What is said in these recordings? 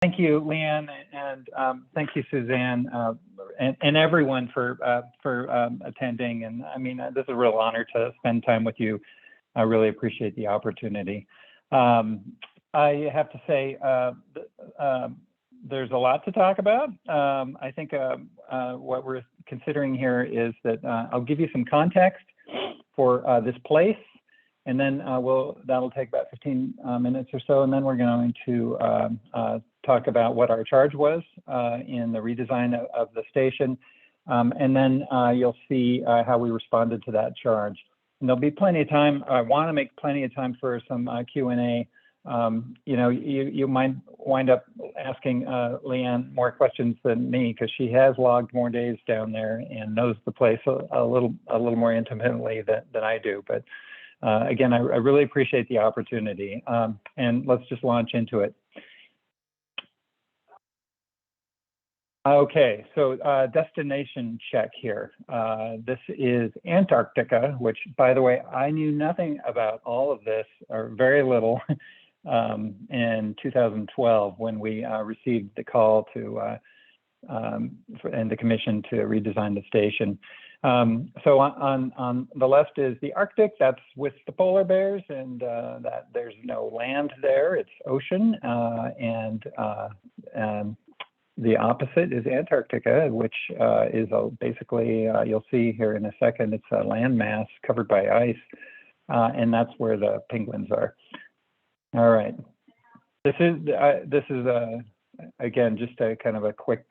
Thank you, Leanne, and thank you, Suzanne, and everyone for attending. And I mean, this is a real honor to spend time with you. I really appreciate the opportunity. I have to say, there's a lot to talk about. I think what we're considering here is that I'll give you some context for this place, and then that'll take about 15 minutes or so, and then we're going to talk about what our charge was in the redesign of the station, and then you'll see how we responded to that charge. And there'll be plenty of time. I want to make plenty of time for some Q&A. You know, you might wind up asking Leanne more questions than me, because she has logged more days down there and knows the place a little more intimately than I do. But again, I really appreciate the opportunity, and let's just launch into it. Okay, so destination check here. This is Antarctica, which, by the way, I knew nothing about all of this, or very little, in 2012 when we received the call to and the commission to redesign the station. So on the left is the Arctic. That's with the polar bears, and that there's no land there. It's ocean, and the opposite is Antarctica, which is basically, you'll see here in a second, it's a landmass covered by ice, and that's where the penguins are. All right. This is again, just a kind of a quick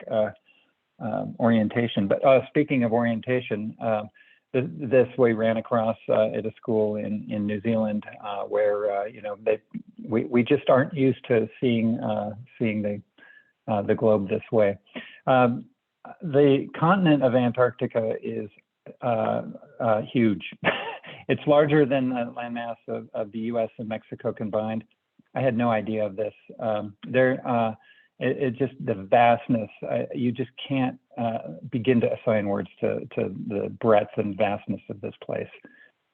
orientation. But speaking of orientation, this we ran across at a school in New Zealand, where you know, we just aren't used to seeing the globe this way. The continent of Antarctica is huge. It's larger than the landmass of the U.S. and Mexico combined. I had no idea of this. It's just the vastness. You just can't begin to assign words to the breadth and vastness of this place.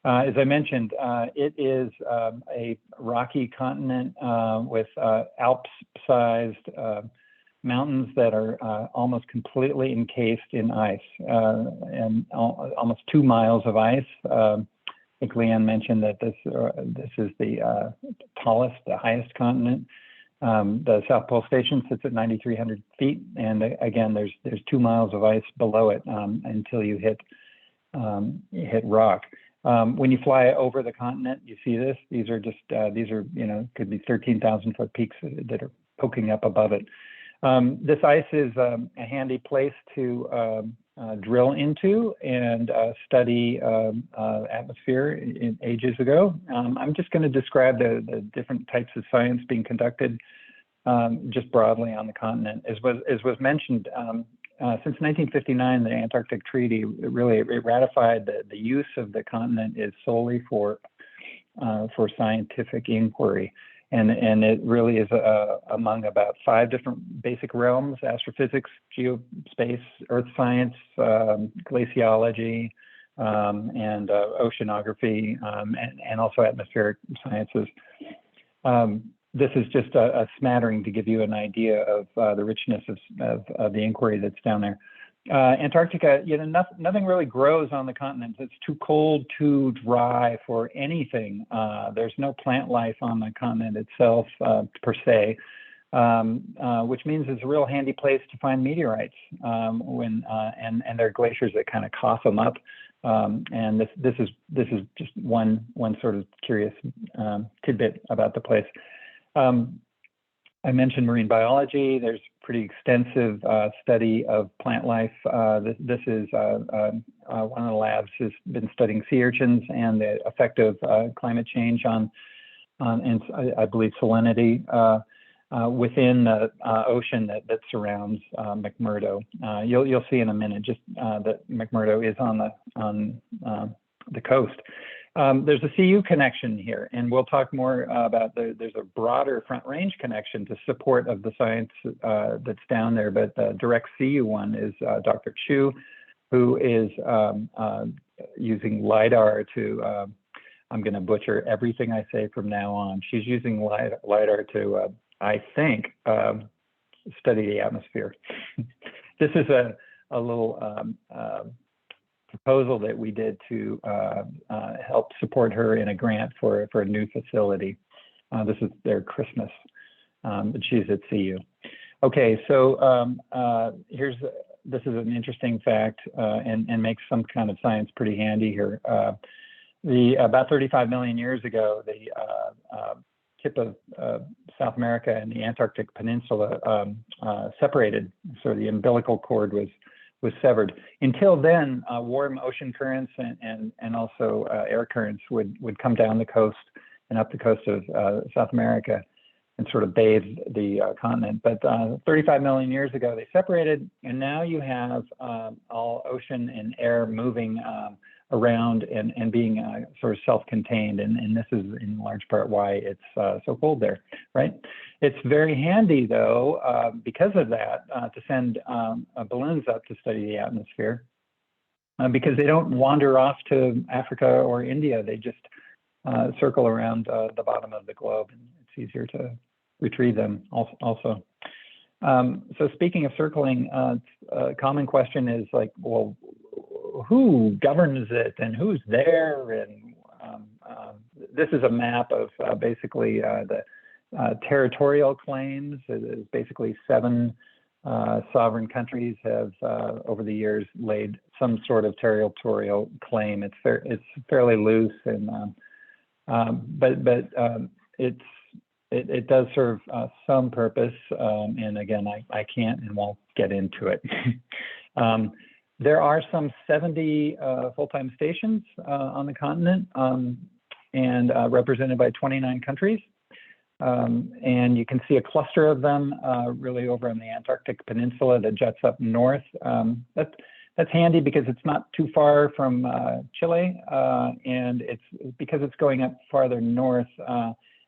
As I mentioned, it is a rocky continent with Alps-sized mountains that are almost completely encased in ice, and almost 2 miles of ice. I think Leanne mentioned that this is the tallest, the highest continent. The South Pole Station sits at 9,300 feet, and again, there's 2 miles of ice below it until you hit rock. When you fly over the continent, you see this. These are just you know, could be 13,000-foot peaks that are poking up above it. This ice is a handy place to drill into and study atmosphere in ages ago. I'm just going to describe the different types of science being conducted just broadly on the continent. As was mentioned, since 1959, the Antarctic Treaty it ratified the use of the continent is solely for scientific inquiry. And it really is among about 5 different basic realms: astrophysics, geospace, earth science, glaciology, and oceanography, and also atmospheric sciences. This is just a smattering to give you an idea of the richness of the inquiry that's down there. Antarctica, you know, nothing really grows on the continent. It's too cold, too dry for anything. There's no plant life on the continent itself per se, which means it's a real handy place to find meteorites and there are glaciers that kind of cough them up. And this is just one sort of curious tidbit about the place. I mentioned marine biology. There's pretty extensive study of plant life. This is one of the labs has been studying sea urchins and the effect of climate change on and I believe salinity within the ocean that surrounds McMurdo. You'll see in a minute just that McMurdo is on the coast. There's a CU connection here, and we'll talk more about there's a broader Front Range connection to support of the science that's down there, but the direct CU one is Dr. Chu, who is using LIDAR to, I'm going to butcher everything I say from now on. She's using LIDAR to, I think, study the atmosphere. This is a little proposal that we did to help support her in a grant for a new facility. This is their Christmas, but she's at CU. Okay, so this is an interesting fact and makes some kind of science pretty handy here. About 35 million years ago, the tip of South America and the Antarctic Peninsula separated, so the umbilical cord was severed. Until then, warm ocean currents and also air currents would come down the coast and up the coast of South America and sort of bathe the continent. But 35 million years ago, they separated, and now you have all ocean and air moving around and being sort of self-contained, and this is in large part why it's so cold there, right? It's very handy, though, because of that, to send balloons up to study the atmosphere, because they don't wander off to Africa or India. They just circle around the bottom of the globe, and it's easier to retrieve them also. So speaking of circling, a common question is like, well, who governs it and who's there? And this is a map of basically the territorial claims. It is basically 7 sovereign countries have over the years laid some sort of territorial claim. It's fairly loose, and but it does serve some purpose. And again, I can't and won't get into it. There are some 70 full-time stations on the continent and represented by 29 countries. And you can see a cluster of them really over on the Antarctic Peninsula that juts up north. That's handy because it's not too far from Chile, and it's because it's going up farther north.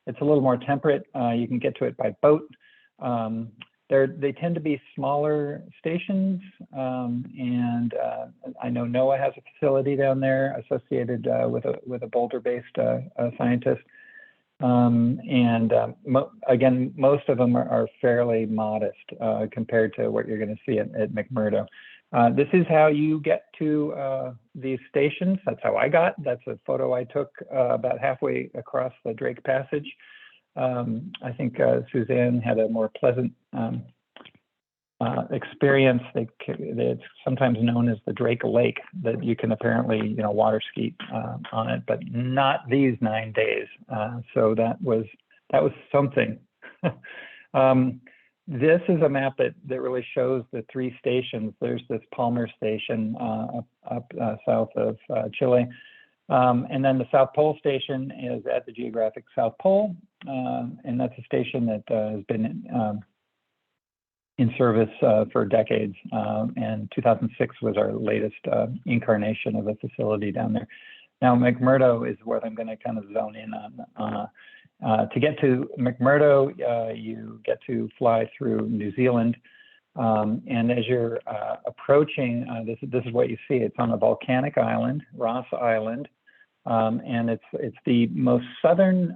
It's a little more temperate. You can get to it by boat. They tend to be smaller stations, and I know NOAA has a facility down there associated with a Boulder-based scientist. Again, most of them are fairly modest compared to what you're going to see at McMurdo. This is how you get to these stations. That's how I got. That's a photo I took about halfway across the Drake Passage. I think Suzanne had a more pleasant experience. It's sometimes known as the Drake Lake, that you can apparently water ski on it, but not these 9 days. So that was something. This is a map that really shows the 3 stations. There's this Palmer Station up south of Chile. And then the South Pole Station is at the geographic South Pole. And that's a station that has been in service for decades. And 2006 was our latest incarnation of a facility down there. Now, McMurdo is what I'm going to kind of zone in on. To get to McMurdo, you get to fly through New Zealand. And as you're approaching, this is what you see. It's on a volcanic island, Ross Island. And it's the most southern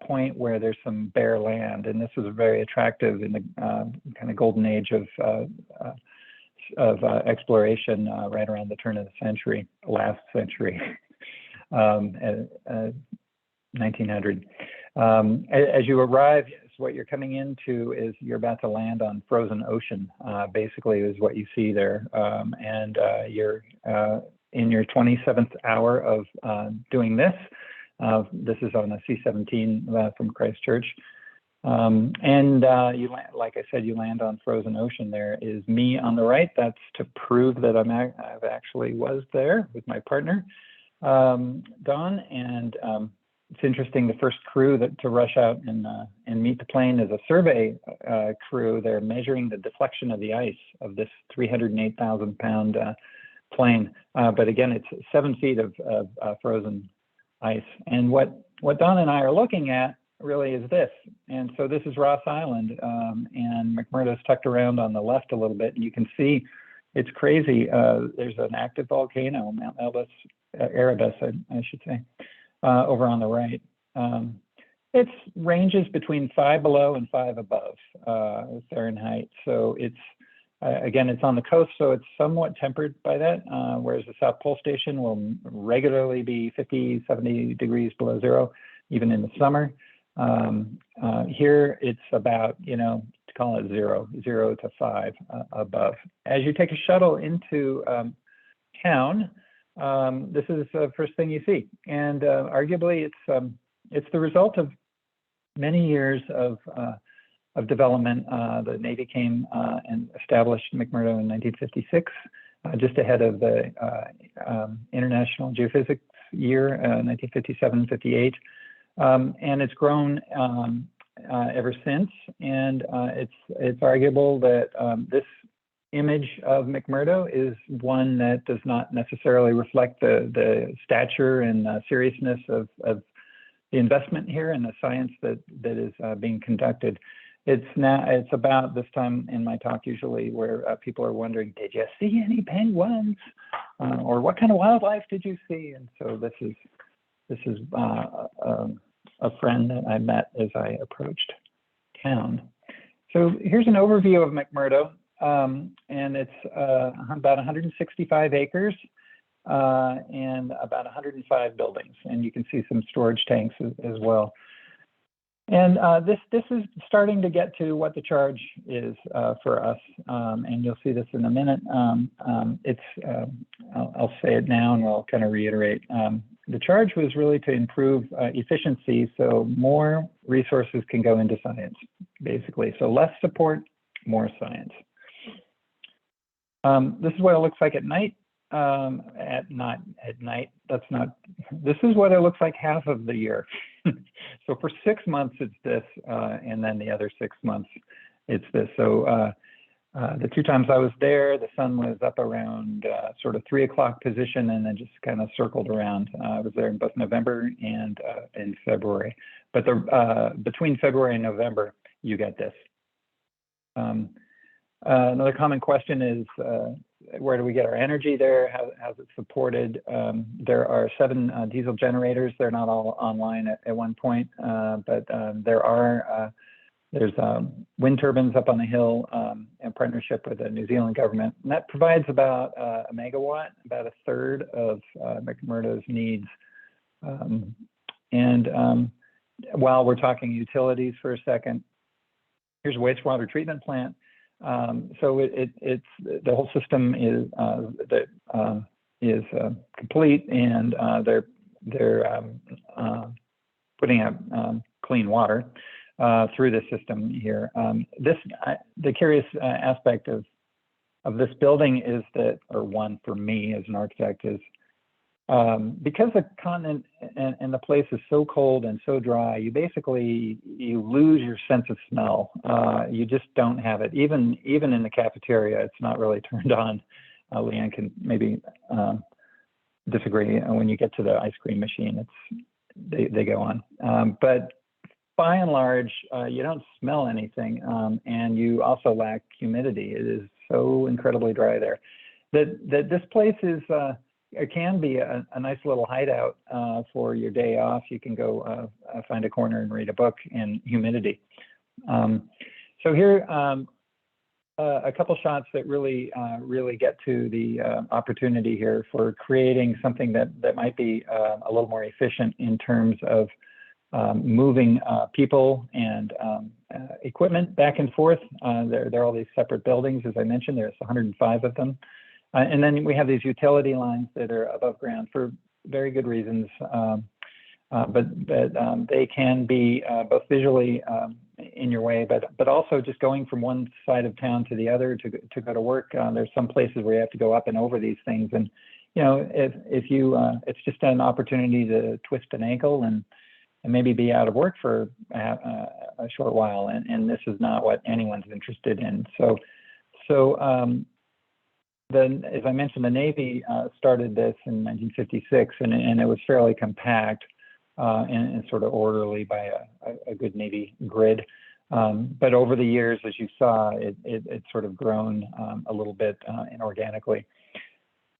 point where there's some bare land. And this was very attractive in the kind of golden age of exploration right around the turn of the century, last century. 1900. As you arrive, what you're coming into is you're about to land on frozen ocean, basically is what you see there. And you're in your 27th hour of doing this. This is on a C-17 from Christchurch. And you like I said, you land on frozen ocean. There is me on the right. That's to prove that I've actually was there with my partner, Don. And it's interesting, the first crew to rush out and meet the plane is a survey crew. They're measuring the deflection of the ice of this 308,000 pound plane. But again, it's 7 feet of frozen ice. And what Don and I are looking at really is this. And so this is Ross Island, and McMurdo's tucked around on the left a little bit. And you can see it's crazy. There's an active volcano, Mount Erebus, I should say. Over on the right. It ranges between 5 below and 5 above Fahrenheit. So it's, again, it's on the coast, so it's somewhat tempered by that, whereas the South Pole Station will regularly be 50, 70 degrees below zero, even in the summer. Here, it's about, to call it 0 to 5 above. As you take a shuttle into town, this is the first thing you see. And arguably, it's the result of many years of development. The Navy came and established McMurdo in 1956, just ahead of the International Geophysics Year, 1957-58. And it's grown ever since. And it's arguable that this image of McMurdo is one that does not necessarily reflect the stature and seriousness of the investment here and the science that is being conducted. It's about this time in my talk usually where people are wondering, did you see any penguins, or what kind of wildlife did you see? And so this is a friend that I met as I approached town. So here's an overview of McMurdo, and it's about 165 acres. And about 105 buildings, and you can see some storage tanks as well. And this is starting to get to what the charge is for us, and you'll see this in a minute. I'll say it now, and I'll kind of reiterate. The charge was really to improve efficiency, so more resources can go into science, basically. So less support, more science. This is what it looks like at night. This is what it looks like half of the year. So for 6 months it's this, and then the other 6 months it's this. So the 2 times I was there, the sun was up around sort of 3 o'clock position, and then just kind of circled around. I was there in both November and in February, but between February and November you get this. Another common question is, where do we get our energy there? How's it supported? There are 7 diesel generators. They're not all online at one point, but there's wind turbines up on the hill in partnership with the New Zealand government. And that provides about a megawatt, about a third of McMurdo's needs. While we're talking utilities for a second, here's a wastewater treatment plant. So it's the whole system is complete, and they're putting out clean water through the system here. The curious aspect of this building is that, or one for me as an architect, is because the continent and the place is so cold and so dry, you lose your sense of smell. You just don't have it. Even in the cafeteria, it's not really turned on. Leanne can maybe disagree. When you get to the ice cream machine, they go on. But by and large, you don't smell anything, and you also lack humidity. It is so incredibly dry there. That this place is. It can be a nice little hideout for your day off. You can go find a corner and read a book in humidity. So here, a couple shots that really get to the opportunity here for creating something that might be a little more efficient in terms of moving people and equipment back and forth. There are all these separate buildings, as I mentioned. There's 105 of them. And then we have these utility lines that are above ground for very good reasons, but they can be both visually in your way, but also just going from one side of town to the other to go to work. There's some places where you have to go up and over these things, and if you it's just an opportunity to twist an ankle and maybe be out of work for a short while, and this is not what anyone's interested in. As I mentioned, the Navy started this in 1956, and it was fairly compact and sort of orderly by a good Navy grid. But over the years, as you saw, it's sort of grown a little bit inorganically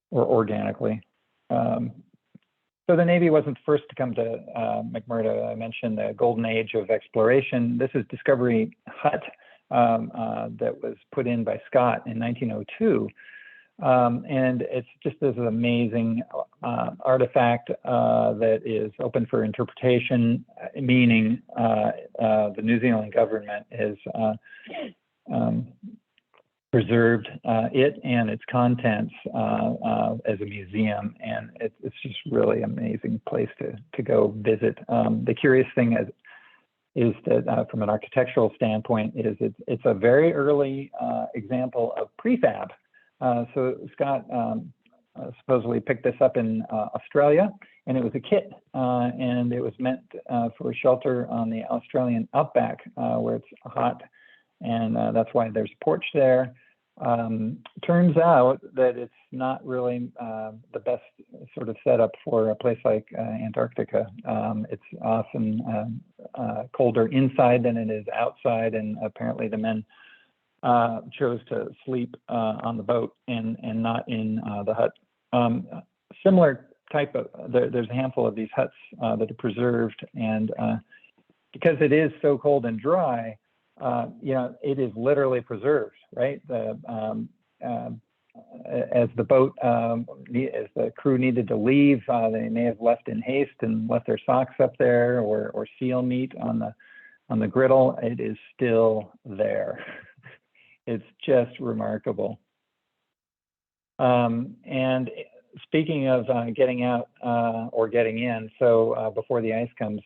or organically. So So the Navy wasn't the first to come to McMurdo. I mentioned the golden age of exploration. This is Discovery Hut that was put in by Scott in 1902. And it's just this amazing artifact that is open for interpretation, meaning the New Zealand government has preserved it and its contents as a museum, and it's just really amazing place to go visit. The curious thing is that from an architectural standpoint is it's a very early example of prefab. So Scott supposedly picked this up in Australia, and it was a kit, and it was meant for shelter on the Australian outback where it's hot, and that's why there's a porch there. Turns out that it's not really the best sort of setup for a place like Antarctica. It's often colder inside than it is outside, and apparently the men chose to sleep on the boat and not in the hut. Similar type of, there's a handful of these huts that are preserved, and because it is so cold and dry, you know, it is literally preserved, right? As the boat, as the crew needed to leave, they may have left in haste and left their socks up there, or seal meat on the griddle. It is still there. It's just remarkable. And speaking of getting out or getting in, so before the ice comes,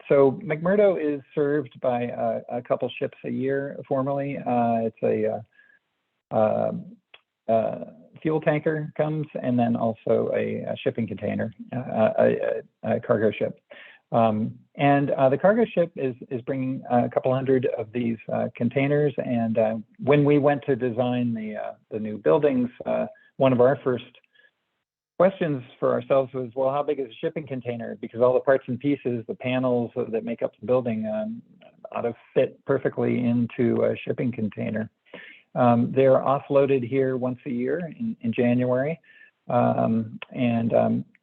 so McMurdo is served by a couple ships a year formally. It's a fuel tanker comes, and then also a shipping container, a cargo ship. And the cargo ship is bringing a couple hundred of these containers. And when we went to design the new buildings, one of our first questions for ourselves was, well, how big is a shipping container? Because all the parts and pieces, the panels that make up the building ought to fit perfectly into a shipping container. They're offloaded here once a year in January.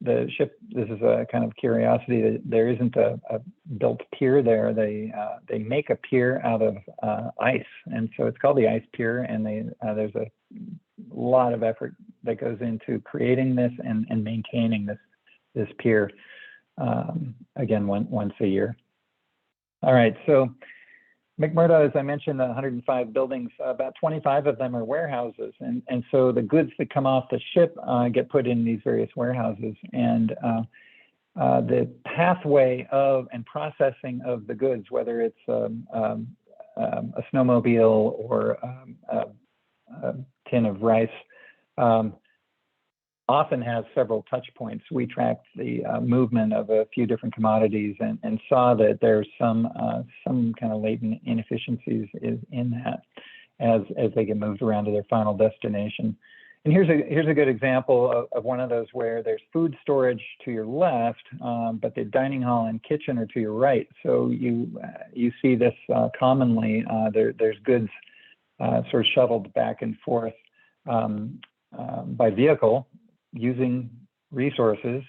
The ship, this is a kind of curiosity, that there isn't a built pier there. They make a pier out of ice, and so it's called the ice pier, and there's a lot of effort that goes into creating this and maintaining this pier, again, once a year. All right, so McMurdo, as I mentioned, 105 buildings, about 25 of them are warehouses. And so the goods that come off the ship get put in these various warehouses. And the pathway of and processing of the goods, whether it's a snowmobile or a tin of rice, often has several touch points. We tracked the movement of a few different commodities and saw that there's some kind of latent inefficiencies in that as they get moved around to their final destination. And here's a good example of one of those where there's food storage to your left, but the dining hall and kitchen are to your right. So you see this commonly. There's goods sort of shuttled back and forth by vehicle, using resources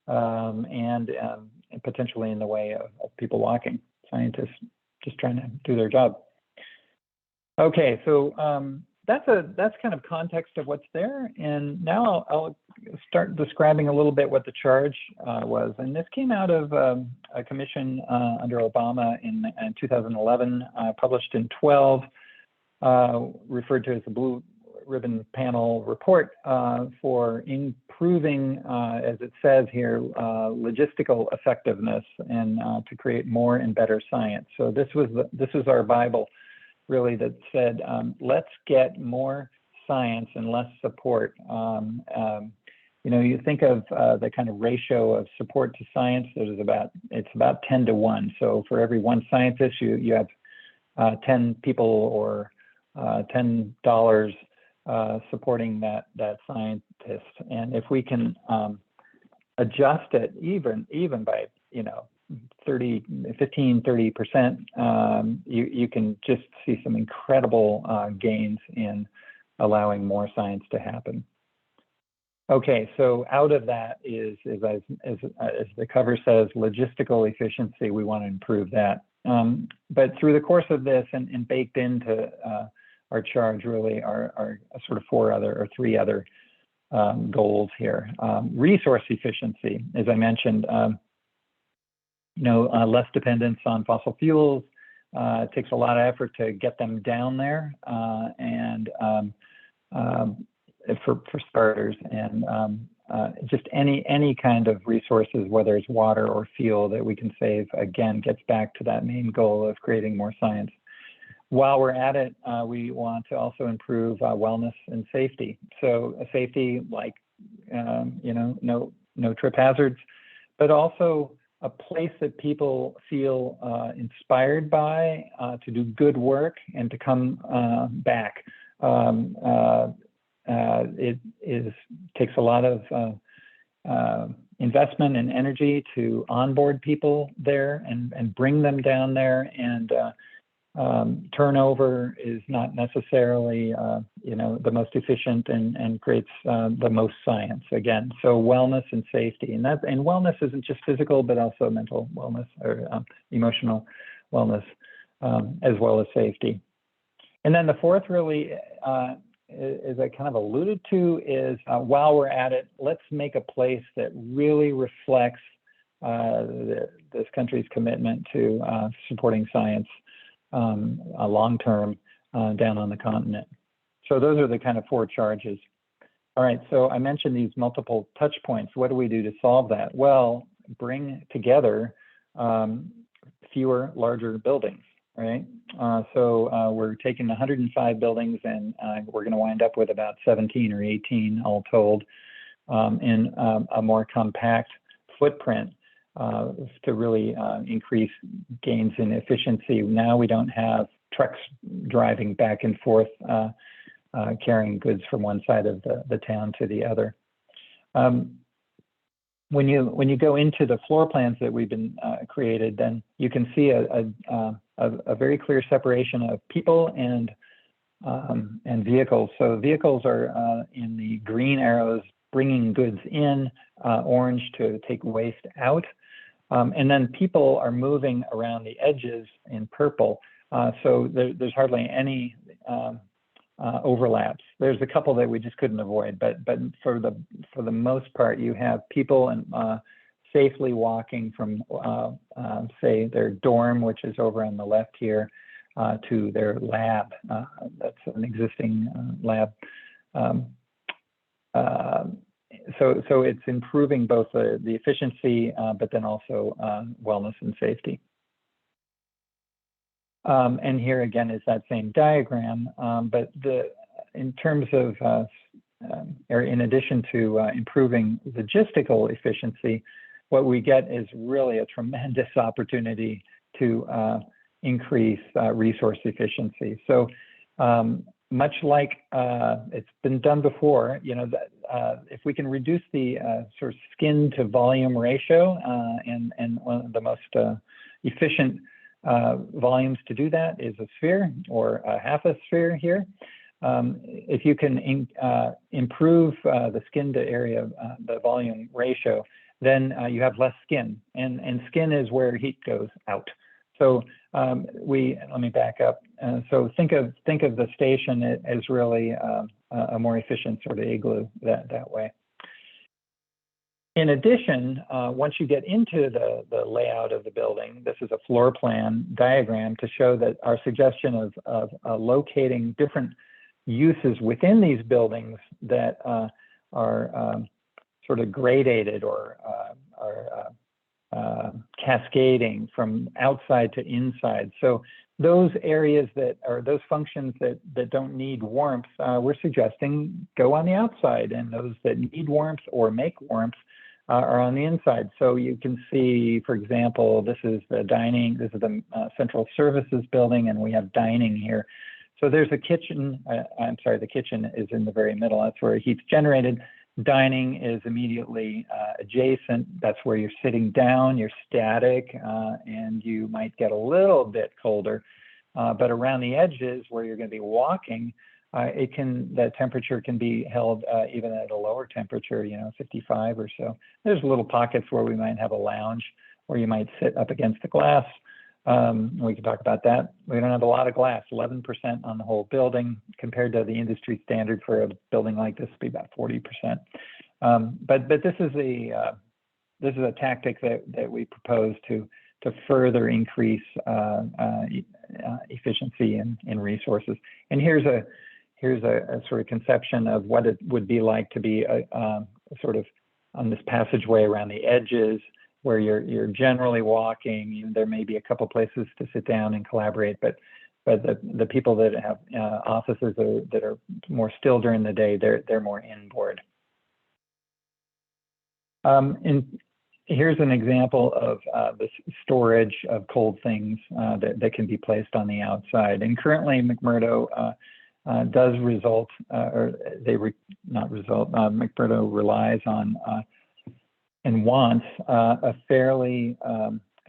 and potentially in the way of people walking, scientists just trying to do their job. Okay, so that's kind of context of what's there, and now I'll start describing a little bit what the charge was. And this came out of a commission under Obama in 2011, published in 12, referred to as the Blue Ribbon Panel report for improving, as it says here, logistical effectiveness and to create more and better science. So this was our Bible, really, that said, let's get more science and less support. You know, you think of the kind of ratio of support to science. It's about 10 to 1. So for every one scientist, you have 10 people or $10 supporting that scientist. And if we can adjust it even by, you know, 15–30%, you can just see some incredible gains in allowing more science to happen. Okay, so out of that is as the cover says, logistical efficiency. We want to improve that. But through the course of this and baked into our charge really are sort of three other goals here. Resource efficiency, as I mentioned, less dependence on fossil fuels. It takes a lot of effort to get them down there, and for starters, and just any kind of resources, whether it's water or fuel, that we can save, again, gets back to that main goal of creating more science. While we're at it, we want to also improve wellness and safety. So safety, like no trip hazards, but also a place that people feel inspired by to do good work and to come back. It takes a lot of investment and energy to onboard people there and bring them down there, and turnover is not necessarily the most efficient and creates the most science, again. So wellness and safety, and wellness isn't just physical but also mental wellness or emotional wellness, as well as safety. And then the fourth really, as I kind of alluded to, is while we're at it, let's make a place that really reflects this country's commitment to supporting science long-term down on the continent. So those are the kind of four charges. All right, so I mentioned these multiple touch points. What do we do to solve that? Well, bring together fewer, larger buildings, right? So we're taking 105 buildings, and we're going to wind up with about 17 or 18 all told, in a more compact footprint to really increase gains in efficiency. Now we don't have trucks driving back and forth, carrying goods from one side of the town to the other. When you go into the floor plans that we've been created, then you can see a very clear separation of people and vehicles. So vehicles are in the green arrows, bringing goods in, orange to take waste out. And then people are moving around the edges in purple. So there's hardly any overlaps. There's a couple that we just couldn't avoid, but for the most part, you have people and safely walking from say their dorm, which is over on the left here, to their lab. That's an existing lab. So it's improving both the efficiency, but then also wellness and safety. And here again is that same diagram, but in terms of, or in addition to improving logistical efficiency, what we get is really a tremendous opportunity to increase resource efficiency. So much like it's been done before, if we can reduce the sort of skin to volume ratio, and one of the most efficient volumes to do that is a sphere or a half a sphere here. If you can improve the skin to area, the volume ratio, then you have less skin, and skin is where heat goes out. So let me back up. So think of the station as really a more efficient sort of igloo that way. In addition, once you get into the layout of the building, this is a floor plan diagram to show that our suggestion of locating different uses within these buildings that are sort of gradated or cascading from outside to inside. So those areas those functions that don't need warmth, we're suggesting go on the outside, and those that need warmth or make warmth are on the inside. So you can see, for example, this is the dining, this is the central services building, and we have dining here. So there's a kitchen, I'm sorry, the kitchen is in the very middle, that's where heat's generated. Dining is immediately adjacent. That's where you're sitting down, you're static, and you might get a little bit colder. But around the edges where you're going to be walking, that temperature can be held even at a lower temperature, 55 or so. There's little pockets where we might have a lounge where you might sit up against the glass. We can talk about that. We don't have a lot of glass, 11% on the whole building, compared to the industry standard for a building like this would be about 40%. But this is a tactic that we propose to further increase efficiency in resources. And here's a sort of conception of what it would be like to be sort of on this passageway around the edges, where you're generally walking. There may be a couple places to sit down and collaborate, but the people that have offices that are more still during the day, they're more inboard. And here's an example of the storage of cold things that can be placed on the outside. And currently, McMurdo does result, or McMurdo relies on and wants a fairly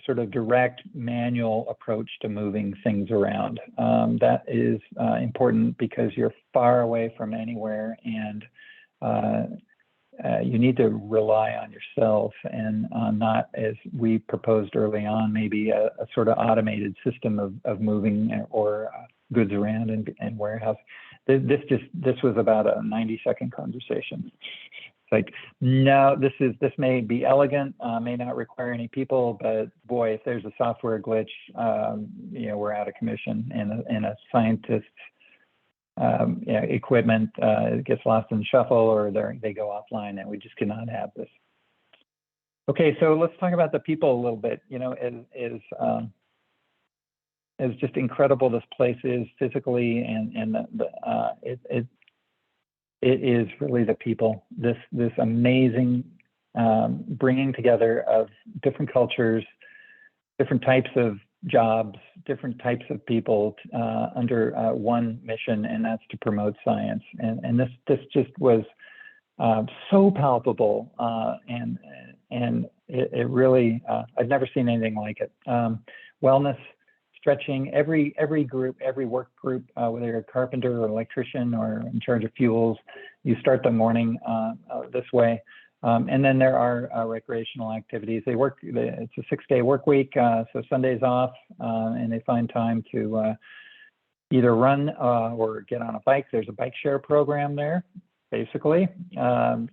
sort of direct manual approach to moving things around. That is important because you're far away from anywhere, and you need to rely on yourself, and not, as we proposed early on, maybe a sort of automated system of moving or goods around and warehouse. This was about a 90-second conversation. Like, no, this may be elegant, may not require any people, but boy, if there's a software glitch, we're out of commission, and a scientist's equipment gets lost in the shuffle, or they go offline, and we just cannot have this. Okay, so let's talk about the people a little bit. As just incredible this place is physically, and it is really the people, this amazing bringing together of different cultures, different types of jobs, different types of people under one mission, and that's to promote science. And this just was so palpable, and it really, I've never seen anything like it. Wellness, stretching, every group, every work group, whether you're a carpenter or electrician or in charge of fuels, you start the morning this way. And then there are recreational activities. It's a 6-day work week, so Sunday's off, and they find time to either run or get on a bike. There's a bike share program there. Basically,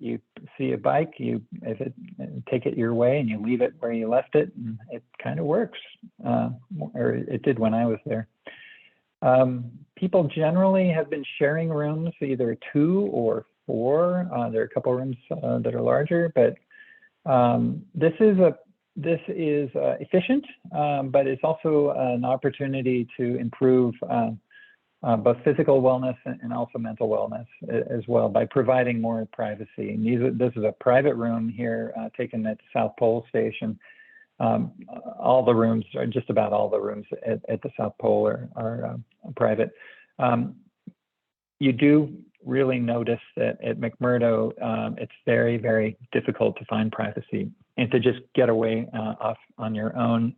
you see a bike, take it your way, and you leave it where you left it, and it kind of works, or it did when I was there. People generally have been sharing rooms, either 2 or 4. There are a couple rooms that are larger, but this is efficient, but it's also an opportunity to improve both physical wellness and also mental wellness as well, by providing more privacy. And this is a private room here taken at the South Pole Station. All the rooms, or just about all the rooms at the South Pole are private. You do really notice that at McMurdo, it's very, very difficult to find privacy and to just get away off on your own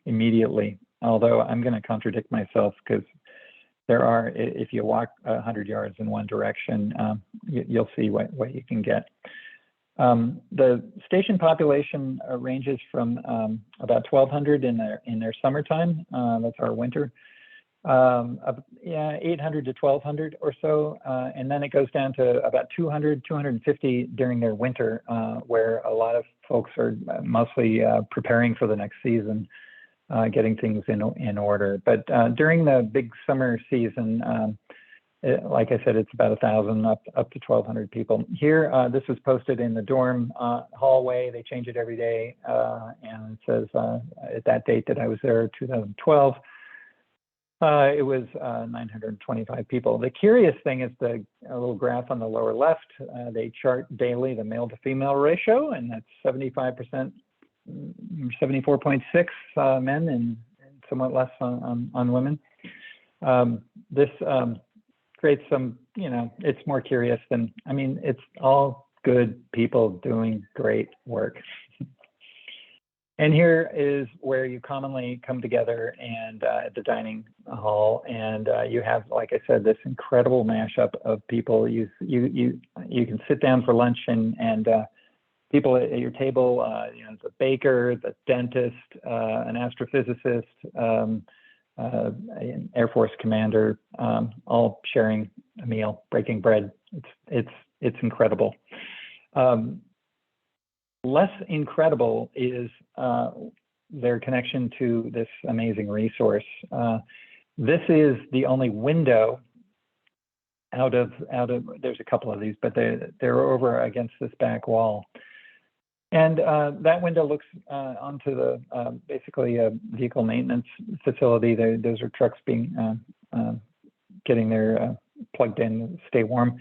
immediately. Although I'm going to contradict myself, because there are, if you walk 100 yards in one direction, you'll see what you can get. The station population ranges from about 1,200 in their summertime. That's our winter. 800 to 1,200 or so, and then it goes down to about 200, 250 during their winter, where a lot of folks are mostly preparing for the next season. Getting things in order. But during the big summer season, like I said, it's about 1,000 up to 1,200 people. Here, this was posted in the dorm hallway. They change it every day, and it says at that date that I was there, 2012, it was 925 people. The curious thing is a little graph on the lower left. They chart daily the male to female ratio, and that's 75%. 74.6 men and somewhat less on women. This creates some, it's more curious than, it's all good people doing great work. And here is where you commonly come together and at the dining hall, and you have, like I said, this incredible mashup of people. You can sit down for lunch and people at your table, you know, the baker, the dentist, an astrophysicist, an Air Force commander, all sharing a meal, breaking bread. It's incredible. Less incredible is their connection to this amazing resource. This is the only window out of, there's a couple of these, but they're over against this back wall. And that window looks onto the basically a vehicle maintenance facility. Those are trucks being getting their plugged in, stay warm.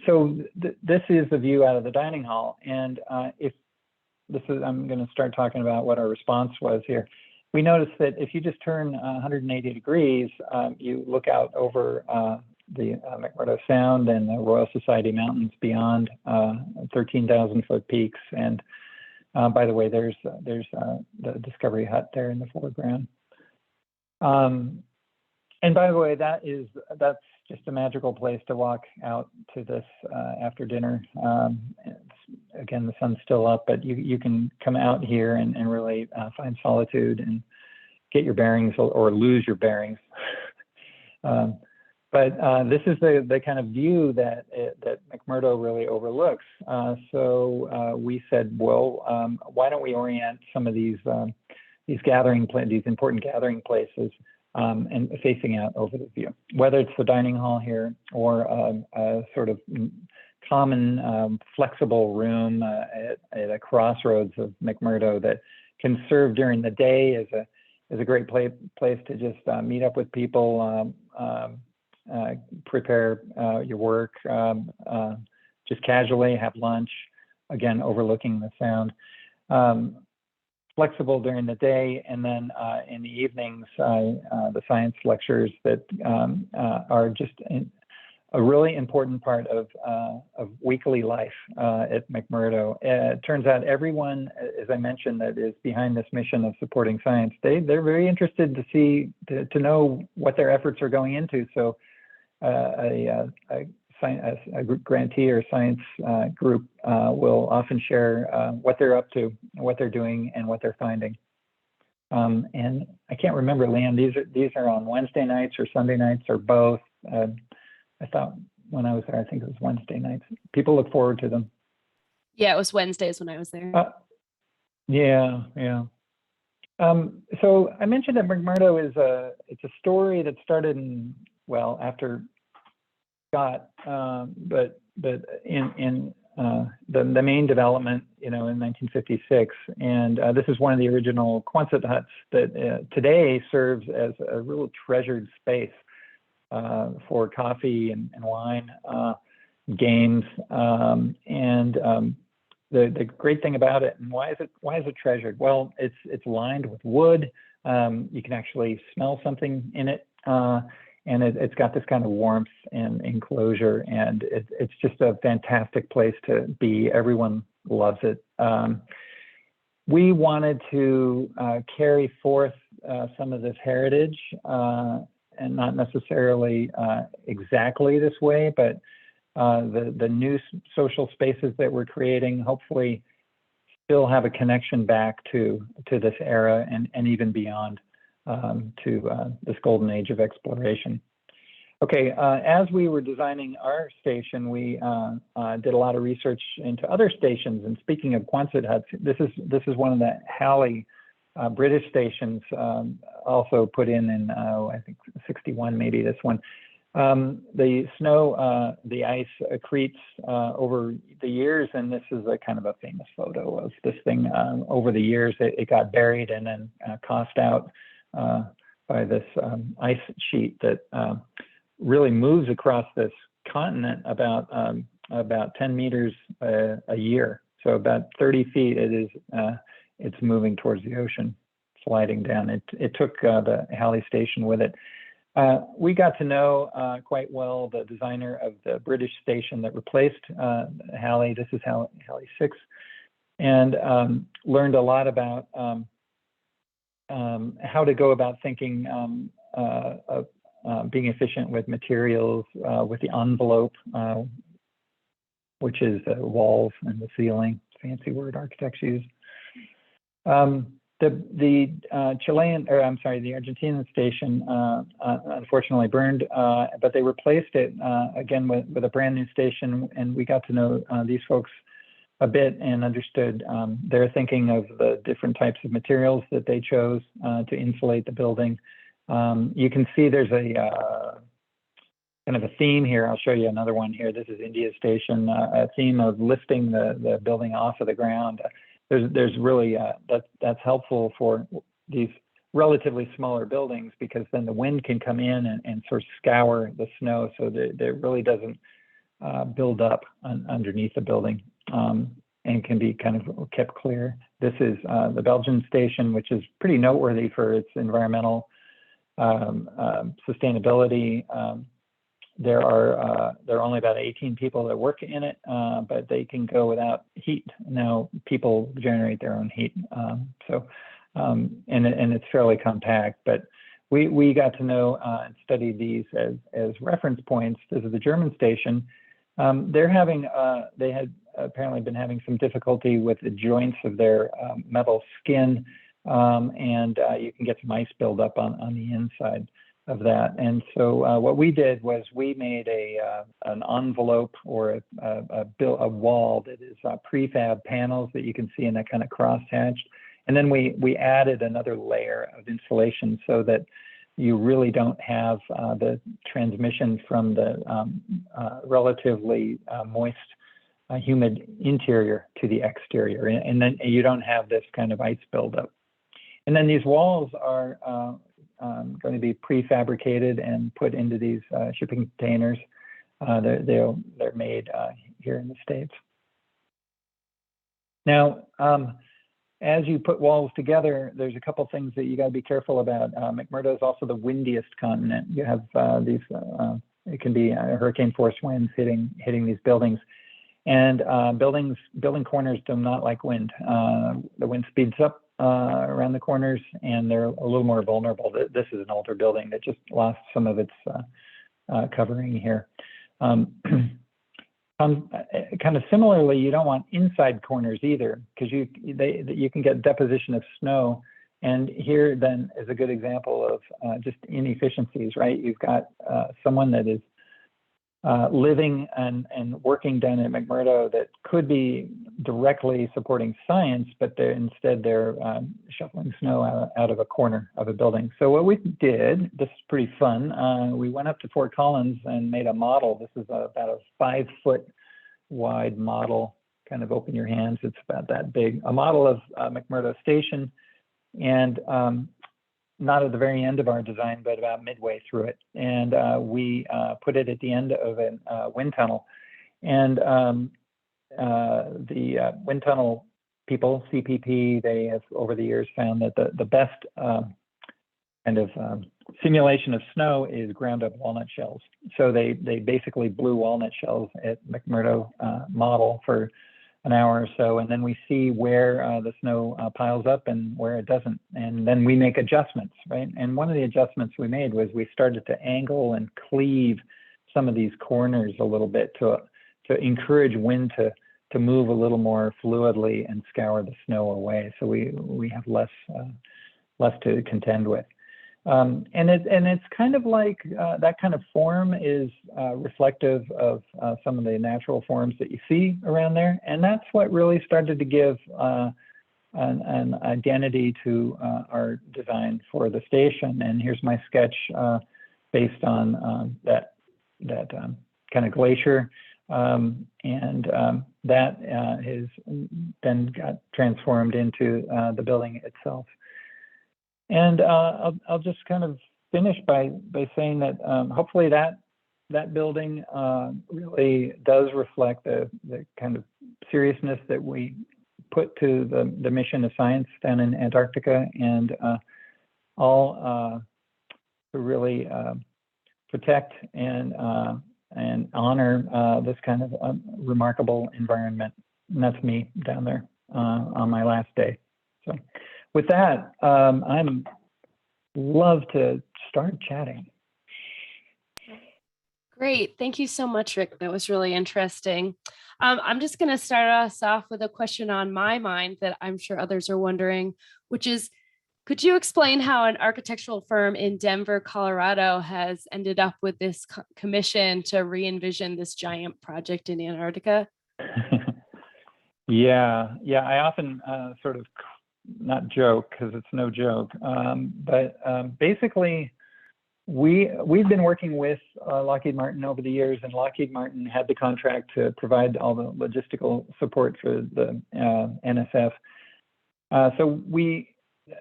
So this is the view out of the dining hall. And if this is, I'm going to start talking about what our response was here. We noticed that if you just turn 180 degrees, you look out over the McMurdo Sound and the Royal Society Mountains beyond 13,000 foot peaks. And by the way, there's the Discovery Hut there in the foreground. And by the way, that's just a magical place to walk out to this after dinner. Again, the sun's still up, but you can come out here and really find solitude and get your bearings or lose your bearings. But this is the kind of view that McMurdo really overlooks. So we said, well, why don't we orient some of these important gathering places and facing out over the view, whether it's the dining hall here or a sort of common flexible room at a crossroads of McMurdo that can serve during the day as a great place to just meet up with people, prepare your work, just casually have lunch, again, overlooking the sound. Flexible during the day, and then in the evenings, the science lectures that are just a really important part of weekly life at McMurdo. It turns out everyone, as I mentioned, that is behind this mission of supporting science, they're very interested to know what their efforts are going into. So a grantee or science group will often share what they're up to, what they're doing, and what they're finding. And I can't remember, Liam, these are on Wednesday nights or Sunday nights or both. I thought when I was there, I think it was Wednesday nights. People look forward to them. Yeah, it was Wednesdays when I was there. Yeah. So I mentioned that McMurdo it's a story that started after Scott, but in the main development, in 1956, and this is one of the original Quonset huts that today serves as a real treasured space for coffee and wine, games, and the great thing about it, and why is it treasured? Well, it's lined with wood. You can actually smell something in it. And it's got this kind of warmth and enclosure, and it's just a fantastic place to be. Everyone loves it. We wanted to carry forth some of this heritage, and not necessarily exactly this way, but the new social spaces that we're creating hopefully still have a connection back to this era and even beyond. To this golden age of exploration. Okay, as we were designing our station, we did a lot of research into other stations. And speaking of Quonset huts, this is one of the Halley British stations, also put in I think 61, maybe this one. The snow, the ice accretes over the years, and this is a kind of a famous photo of this thing over the years. It got buried and then tossed out by this ice sheet that really moves across this continent about 10 meters a year. So about 30 feet, it's moving towards the ocean, sliding down. It took the Halley station with it. We got to know quite well the designer of the British station that replaced Halley. This is Halley 6. and learned a lot about how to go about thinking of being efficient with materials, with the envelope, which is the walls and the ceiling, fancy word architects use. The Chilean, or I'm sorry, the Argentinian station unfortunately burned, but they replaced it again with a brand new station, and we got to know these folks a bit and understood their thinking of the different types of materials that they chose to insulate the building. You can see there's a kind of a theme here. I'll show you another one here. This is India Station, a theme of lifting the building off of the ground. There's really, that's helpful for these relatively smaller buildings, because then the wind can come in and sort of scour the snow so that it really doesn't build up underneath the building, and can be kind of kept clear. This is the Belgian station, which is pretty noteworthy for its environmental sustainability. There are only about 18 people that work in it, but they can go without heat. Now people generate their own heat, and it's fairly compact. But we got to know and study these as reference points. This is the German station. They had apparently been having some difficulty with the joints of their metal skin, and you can get some ice buildup on the inside of that. And so what we did was we made an envelope or a wall that is prefab panels that you can see in that kind of cross-hatched. And then we added another layer of insulation so that you really don't have the transmission from the relatively moist, humid interior to the exterior. And then you don't have this kind of ice buildup. And then these walls are going to be prefabricated and put into these shipping containers. They're made here in the States. Now, as you put walls together, there's a couple things that you got to be careful about. McMurdo is also the windiest continent. You have these, it can be hurricane force winds hitting these buildings. And building corners do not like wind. The wind speeds up around the corners, and they're a little more vulnerable. This is an older building that just lost some of its covering here. Kind of similarly, you don't want inside corners either, because you can get deposition of snow. And here then is a good example of just inefficiencies, right? You've got someone that is living and working down at McMurdo that could be directly supporting science, but instead they're shoveling snow out of a corner of a building. So what we did, this is pretty fun, we went up to Fort Collins and made a model. This is about a 5-foot wide model, kind of open your hands, it's about that big, a model of McMurdo Station, and not at the very end of our design, but about midway through it. And we put it at the end of a wind tunnel. And the wind tunnel people, CPP, they have over the years found that the best kind of simulation of snow is ground up walnut shells. So they basically blew walnut shells at McMurdo model for an hour or so, and then we see where the snow piles up and where it doesn't, and then we make adjustments, right? And one of the adjustments we made was we started to angle and cleave some of these corners a little bit to encourage wind to move a little more fluidly and scour the snow away, so we have less to contend with. And it's kind of like that kind of form is reflective of some of the natural forms that you see around there. And that's what really started to give an identity to our design for the station. And here's my sketch based on that kind of glacier. And that has then got transformed into the building itself. And I'll just kind of finish by saying that hopefully that building really does reflect the kind of seriousness that we put to the mission of science down in Antarctica, and all to really protect and honor this kind of remarkable environment. And that's me down there. on my last day. So with that, I'm love to start chatting. Great. Thank you so much, Rick. That was really interesting. I'm just going to start us off with a question on my mind that I'm sure others are wondering, which is, could you explain how an architectural firm in Denver, Colorado has ended up with this commission to re-envision this giant project in Antarctica? Yeah. I often sort of not joke, because it's no joke, but basically we've been working with Lockheed Martin over the years, and Lockheed Martin had the contract to provide all the logistical support for the NSF. So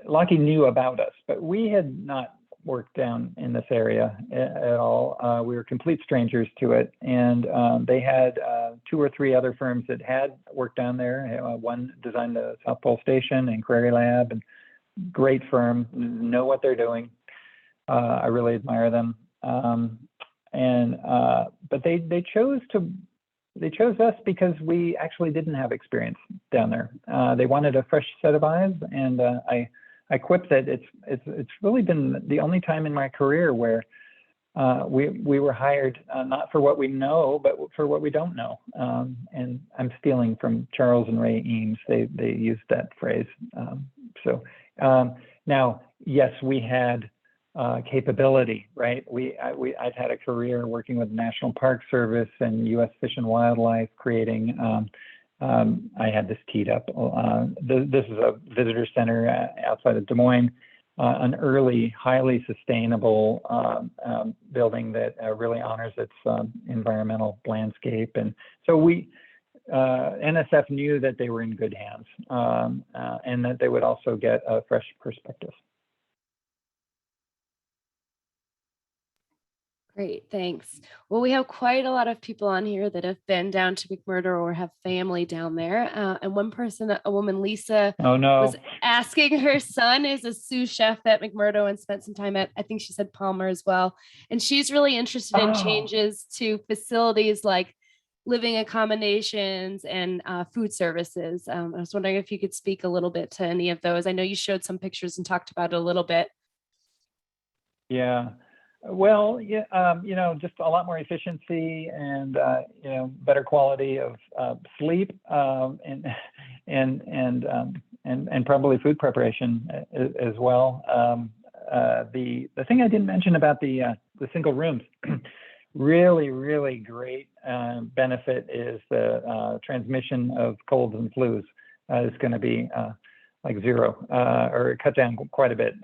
Lockheed knew about us, but we had not worked down in this area at all. We were complete strangers to it, and they had 2 or 3 other firms that had worked down there. One designed the South Pole Station and Query Lab, and great firm, know what they're doing. I really admire them. But they chose us because we actually didn't have experience down there. They wanted a fresh set of eyes, and I quip that it's really been the only time in my career where we were hired not for what we know, but for what we don't know. And I'm stealing from Charles and Ray Eames. They used that phrase. Now, yes, we had capability, right? I've had a career working with the National Park Service and U.S. Fish and Wildlife, creating. I had this teed up. This is a visitor center outside of Des Moines, an early, highly sustainable building that really honors its environmental landscape. And so NSF knew that they were in good hands, and that they would also get a fresh perspective. Great, thanks. Well, we have quite a lot of people on here that have been down to McMurdo or have family down there. And one person, a woman, Lisa, was asking, her son is a sous chef at McMurdo and spent some time at, I think she said Palmer as well. And she's really interested in changes to facilities like living accommodations and food services. I was wondering if you could speak a little bit to any of those. I know you showed some pictures and talked about it a little bit. Yeah. Well, yeah, just a lot more efficiency and better quality of sleep, and probably food preparation as well. The thing I didn't mention about the single rooms, really great benefit is the transmission of colds and flus is going to be like 0, or cut down quite a bit.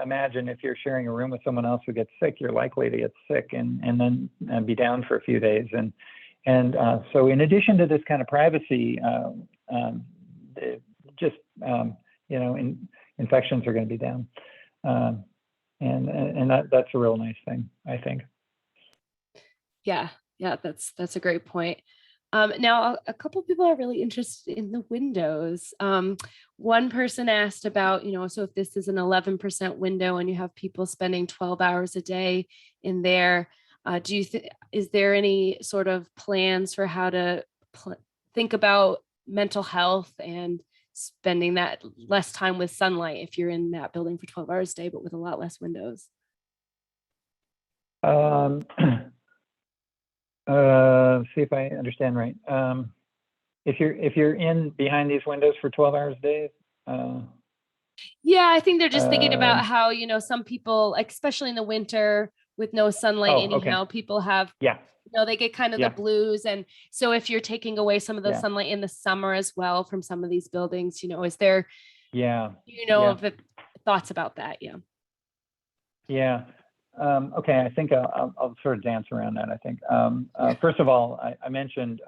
Imagine if you're sharing a room with someone else who gets sick, you're likely to get sick and then be down for a few days. So in addition to this kind of privacy, infections are going to be down. And that's a real nice thing, I think. Yeah, that's a great point. Now, a couple of people are really interested in the windows. One person asked about, so if this is an 11% window and you have people spending 12 hours a day in there, is there any sort of plans for how to think about mental health and spending that less time with sunlight if you're in that building for 12 hours a day, but with a lot less windows? See if I understand right. If you're in behind these windows for 12 hours a day. Yeah, I think they're just thinking about how, some people, especially in the winter with no sunlight anyhow, people have, they get kind of the blues. And so if you're taking away some of the sunlight in the summer as well from some of these buildings, is there, thoughts about that? Yeah. Okay, I think I'll sort of dance around that, I think. First of all, I mentioned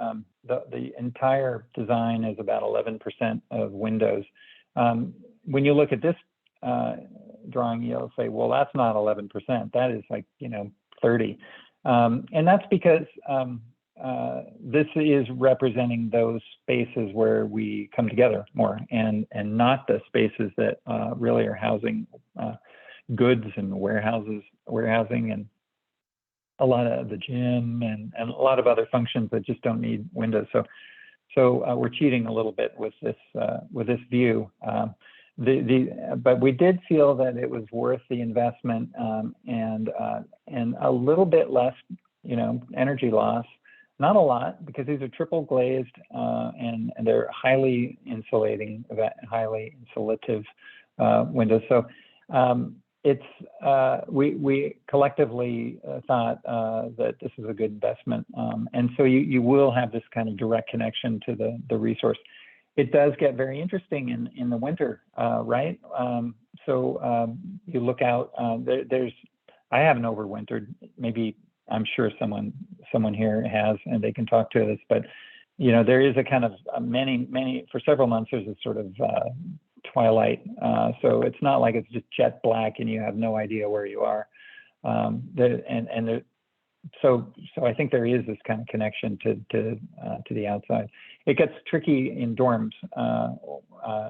the entire design is about 11% of windows. When you look at this drawing, you'll say, well, that's not 11%. That is like, 30. And that's because this is representing those spaces where we come together more, and not the spaces that really are housing goods and warehousing, and a lot of the gym and a lot of other functions that just don't need windows. So we're cheating a little bit with this view. But we did feel that it was worth the investment, and a little bit less, energy loss. Not a lot, because these are triple glazed, and they're highly insulating, highly insulative windows. So we collectively thought that this is a good investment, and so you will have this kind of direct connection to the resource. It does get very interesting in the winter, right? So you look out. I haven't overwintered. Maybe I'm sure someone here has, and they can talk to us. But there is a kind of many for several months. There's a sort of twilight, so it's not like it's just jet black and you have no idea where you are. So I think there is this kind of connection to the outside. It gets tricky in dorms.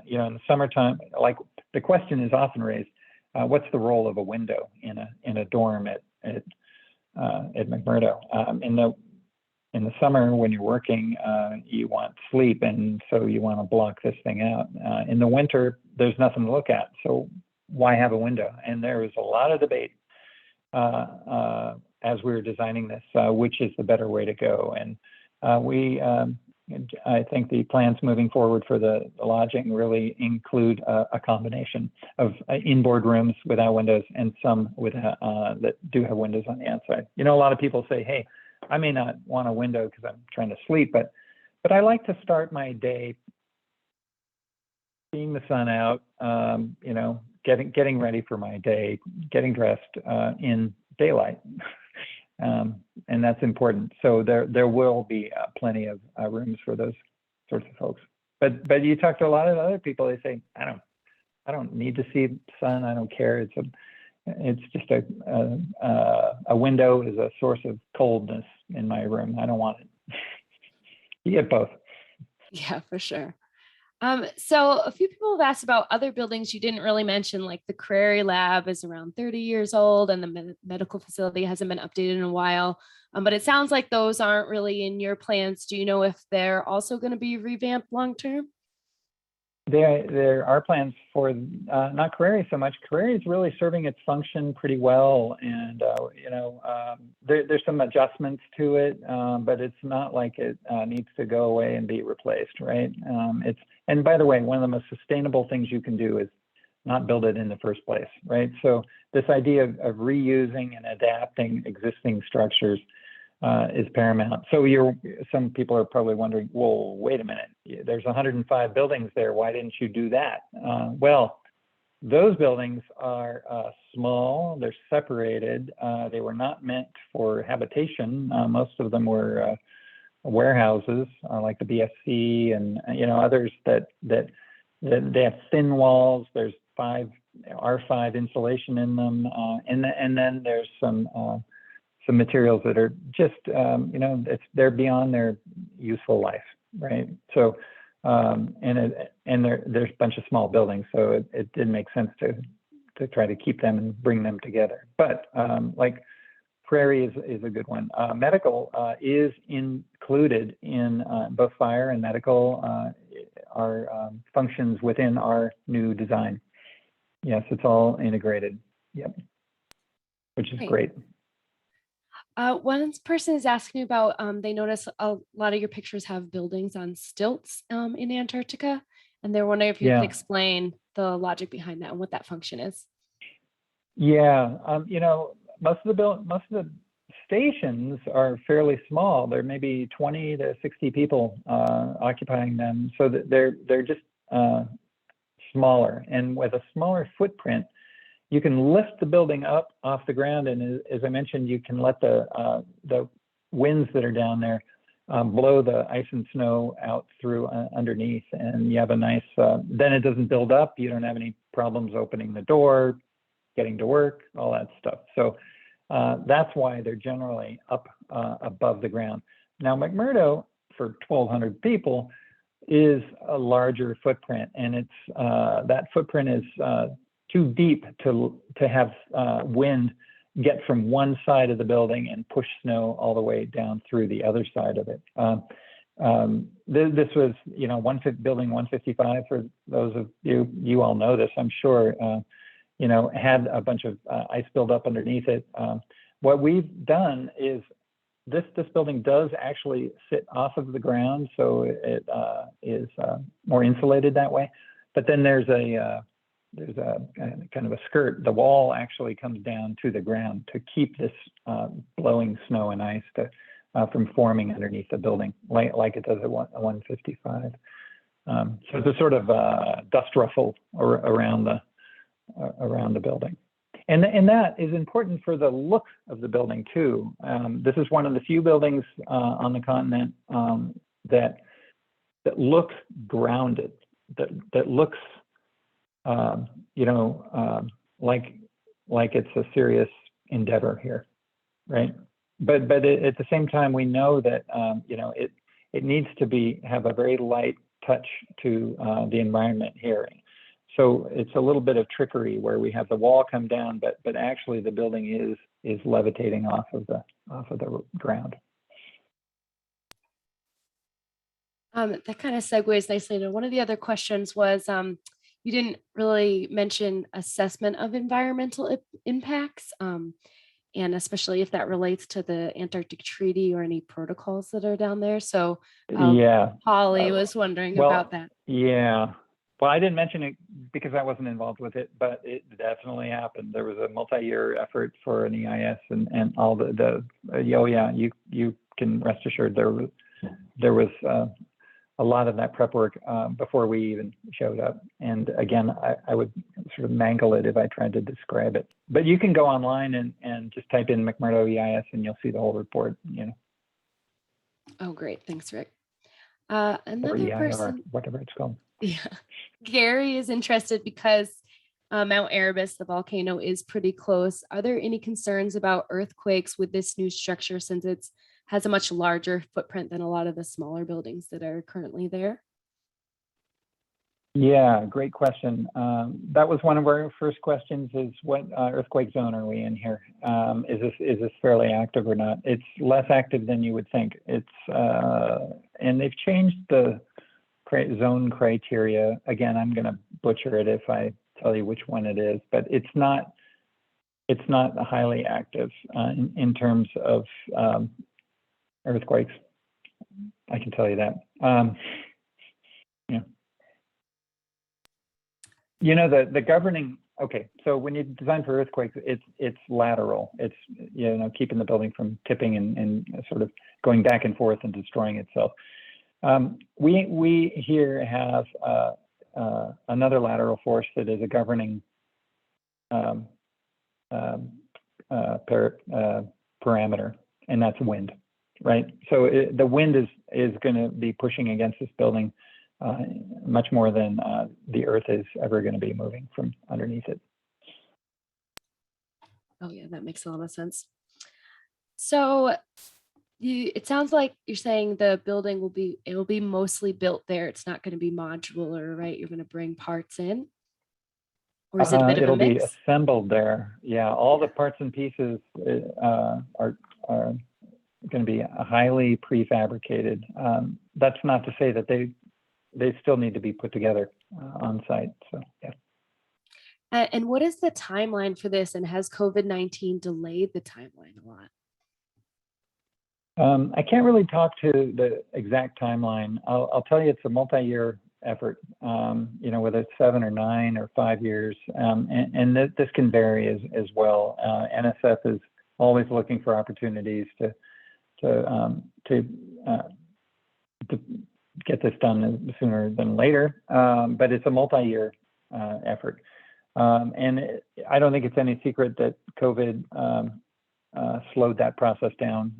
In the summertime, like the question is often raised, what's the role of a window in a dorm at McMurdo? In the summer, when you're working, you want sleep, and so you want to block this thing out. In the winter, there's nothing to look at, so why have a window? And there was a lot of debate as we were designing this, which is the better way to go. And I think the plans moving forward for the lodging really include a combination of inboard rooms without windows and some with that do have windows on the outside. A lot of people say, hey, I may not want a window because I'm trying to sleep, but I like to start my day seeing the sun out, getting ready for my day, getting dressed in daylight. And that's important. So there will be plenty of rooms for those sorts of folks. But you talk to a lot of other people, they say, I don't need to see sun. I don't care. It's just a window is a source of coldness in my room. I don't want it. You get both. Yeah, for sure. So a few people have asked about other buildings you didn't really mention, like the Crary Lab is around 30 years old and the medical facility hasn't been updated in a while. But it sounds like those aren't really in your plans. Do you know if they're also going to be revamped long-term? There are plans for not Crary so much. Crary is really serving its function pretty well, and there's some adjustments to it, but it's not like it needs to go away and be replaced, right? And by the way, one of the most sustainable things you can do is not build it in the first place, right? So this idea of reusing and adapting existing structures is paramount. So some people are probably wondering, well, wait a minute, there's 105 buildings there. Why didn't you do that? Well, those buildings are small, they're separated. They were not meant for habitation. Most of them were warehouses, like the BSC and others that they have thin walls. There's R5 insulation in them, and then there's some materials that are just, they're beyond their useful life, right? So, there's a bunch of small buildings, so it didn't make sense to try to keep them and bring them together. But like Prairie is a good one. Medical is included in both fire and medical are functions within our new design. Yes, it's all integrated. Yep, which is great. One person is asking about, they notice a lot of your pictures have buildings on stilts in Antarctica, and they're wondering if you could explain the logic behind that and what that function is. Yeah, most of the stations are fairly small. There may be 20 to 60 people occupying them, so that they're just smaller, and with a smaller footprint, you can lift the building up off the ground, and as I mentioned, you can let the winds that are down there blow the ice and snow out through underneath, and you have a nice. Then it doesn't build up. You don't have any problems opening the door, getting to work, all that stuff. So that's why they're generally up above the ground. Now McMurdo, for 1,200 people, is a larger footprint, and it's that footprint is too deep to have wind get from one side of the building and push snow all the way down through the other side of it. this was, building 155, for those of you all know this, I'm sure, had a bunch of ice buildup underneath it. What we've done is this building does actually sit off of the ground, so it is more insulated that way. But then there's a kind of a skirt. The wall actually comes down to the ground to keep this blowing snow and ice from forming underneath the building, like it does at 155. So it's a sort of dust ruffle around the building. And that is important for the look of the building too. This is one of the few buildings on the continent that looks grounded, that looks, like it's a serious endeavor here, right? But at the same time, we know that it needs to have a very light touch to the environment here. So it's a little bit of trickery where we have the wall come down, but actually the building is levitating off of the ground. That kind of segues nicely into one of the other questions was, you didn't really mention assessment of environmental impacts, and especially if that relates to the Antarctic Treaty or any protocols that are down there. So Holly was wondering about that. Yeah. Well, I didn't mention it because I wasn't involved with it, but it definitely happened. There was a multi-year effort for an EIS and all you can rest assured there was a lot of that prep work before we even showed up. And again, I would sort of mangle it if I tried to describe it. But you can go online and just type in McMurdo EIS and you'll see the whole report. Oh, great. Thanks, Rick. Or Another EIR, person, whatever it's called. Yeah, Gary is interested because Mount Erebus, the volcano, is pretty close. Are there any concerns about earthquakes with this new structure since it has a much larger footprint than a lot of the smaller buildings that are currently there? Yeah, great question. That was one of our first questions: is what earthquake zone are we in here? Is this fairly active or not? It's less active than you would think. And they've changed the zone criteria. Again, I'm going to butcher it if I tell you which one it is, but it's not highly active in terms of earthquakes. I can tell you that. The governing. Okay, so when you design for earthquakes, it's lateral. It's keeping the building from tipping and sort of going back and forth and destroying itself. We here have another lateral force that is a governing parameter, and that's wind, right? So the wind is going to be pushing against this building much more than the earth is ever going to be moving from underneath it. Oh yeah, that makes a lot of sense. So it sounds like you're saying the building will be mostly built there. It's not going to be modular, right? You're going to bring parts in, or is it a bit of a mix? It'll be assembled there. Yeah, all the parts and pieces are going to be highly prefabricated. That's not to say that they still need to be put together on site. So yeah. And what is the timeline for this? And has COVID-19 delayed the timeline a lot? I can't really talk to the exact timeline. I'll tell you it's a multi-year effort, whether it's 7 or 9 or 5 years. And this can vary as well. NSF is always looking for opportunities to get this done sooner than later, but it's a multi-year effort. And I don't think it's any secret that COVID slowed that process down,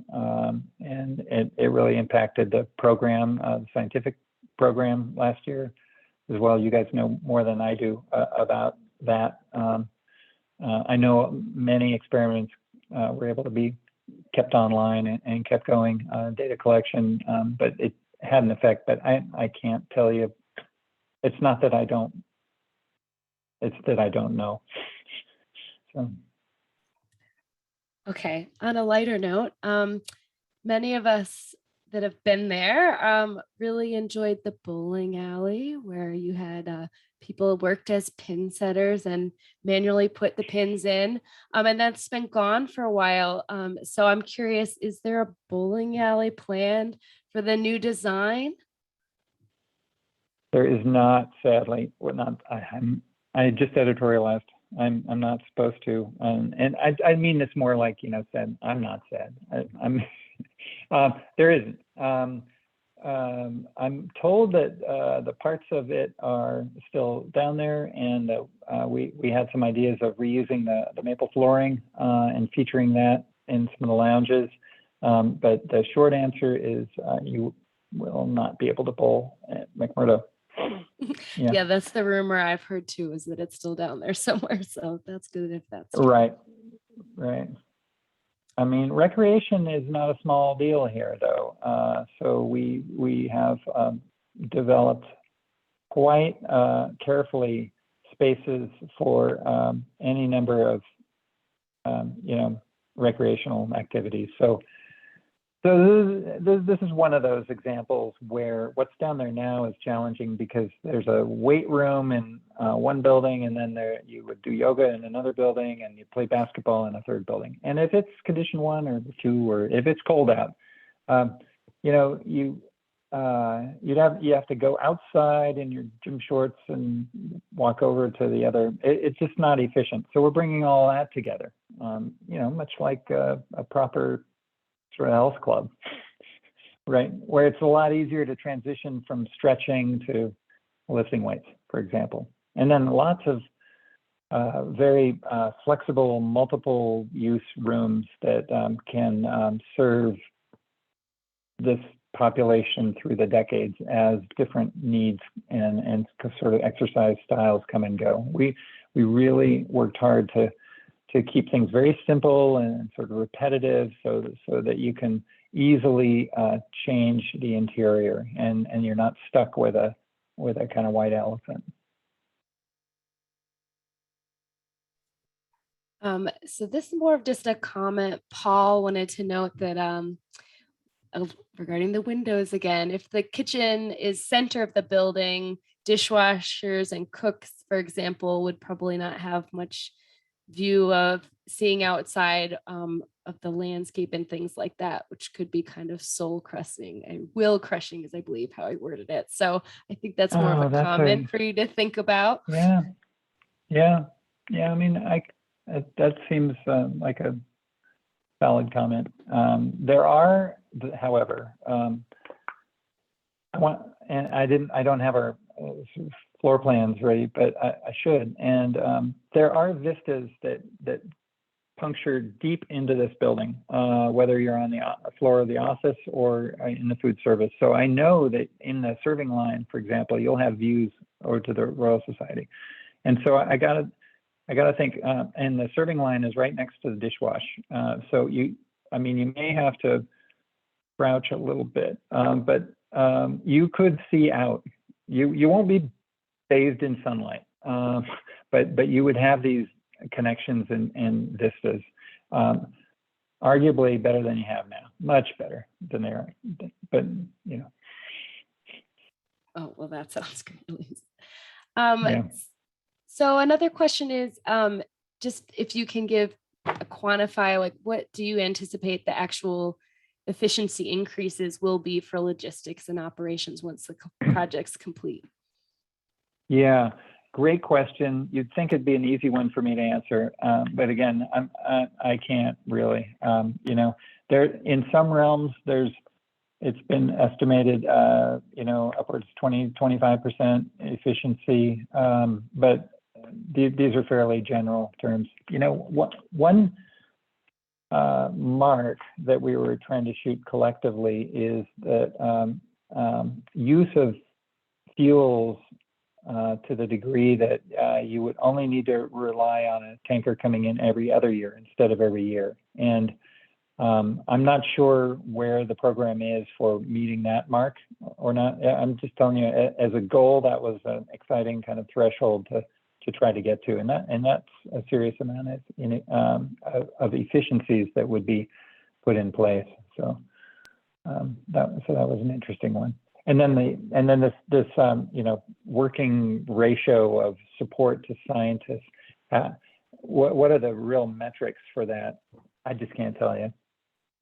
and it really impacted the program, the scientific program last year as well. You guys know more than I do about that. I know many experiments were able to be kept online and kept going, data collection, but it had an effect. But I can't tell you. It's not that I don't. It's that I don't know. So. Okay. On a lighter note, many of us that have been there really enjoyed the bowling alley where you had people worked as pin setters and manually put the pins in. And that's been gone for a while. So I'm curious, is there a bowling alley planned for the new design? There is not, sadly. Well, not. I just editorialized. I'm not supposed to. And I mean this more like, said. I'm not sad. I'm. There isn't. I'm told that the parts of it are still down there, and we had some ideas of reusing the maple flooring and featuring that in some of the lounges. But the short answer is you will not be able to bowl at McMurdo. Yeah, that's the rumor I've heard too, is that it's still down there somewhere. So that's good if that's true. Right. I mean, recreation is not a small deal here, though. So we have developed quite carefully spaces for any number of recreational activities. So this is one of those examples where what's down there now is challenging because there's a weight room in one building, and then you would do yoga in another building, and you play basketball in a third building. And if it's condition 1 or 2, or if it's cold out, you have to go outside in your gym shorts and walk over to the other. It's just not efficient. So we're bringing all that together, much like a proper sort of health club, right? Where it's a lot easier to transition from stretching to lifting weights, for example. And then lots of very flexible, multiple use rooms that can serve this population through the decades as different needs and sort of exercise styles come and go. We really worked hard to keep things very simple and sort of repetitive so that you can easily change the interior and you're not stuck with a kind of white elephant. So this is more of just a comment. Paul wanted to note that regarding the windows again, if the kitchen is center of the building, dishwashers and cooks, for example, would probably not have much view of seeing outside of the landscape and things like that, which could be kind of soul crushing and will crushing is, I believe, how I worded it. So I think that's more of a comment for you to think about. Yeah. I mean, that seems like a valid comment. There are, however, I don't have our floor plans ready, but I should. And there are vistas that puncture deep into this building, whether you're on the floor of the office or in the food service. So I know that in the serving line, for example, you'll have views over to the Royal Society. And so I gotta think, and the serving line is right next to the dishwash. So you may have to crouch a little bit, but you could see out. You won't be bathed in sunlight, but you would have these connections and vistas, arguably better than you have now, much better than they are. But Oh, well, that sounds good. Yeah. So another question is, just if you can quantify, like, what do you anticipate the actual efficiency increases will be for logistics and operations once the project's complete? Yeah, great question. You'd think it'd be an easy one for me to answer, but again, I can't really. There in some realms, it's been estimated, upwards 20-25% efficiency, but these are fairly general terms. One mark that we were trying to shoot collectively is that use of fuels to the degree that you would only need to rely on a tanker coming in every other year instead of every year. And I'm not sure where the program is for meeting that mark or not. I'm just telling you, as a goal, that was an exciting kind of threshold to try to get to, and that's a serious amount of efficiencies that would be put in place. So So that was an interesting one. And then this working ratio of support to scientists. What are the real metrics for that? I just can't tell you.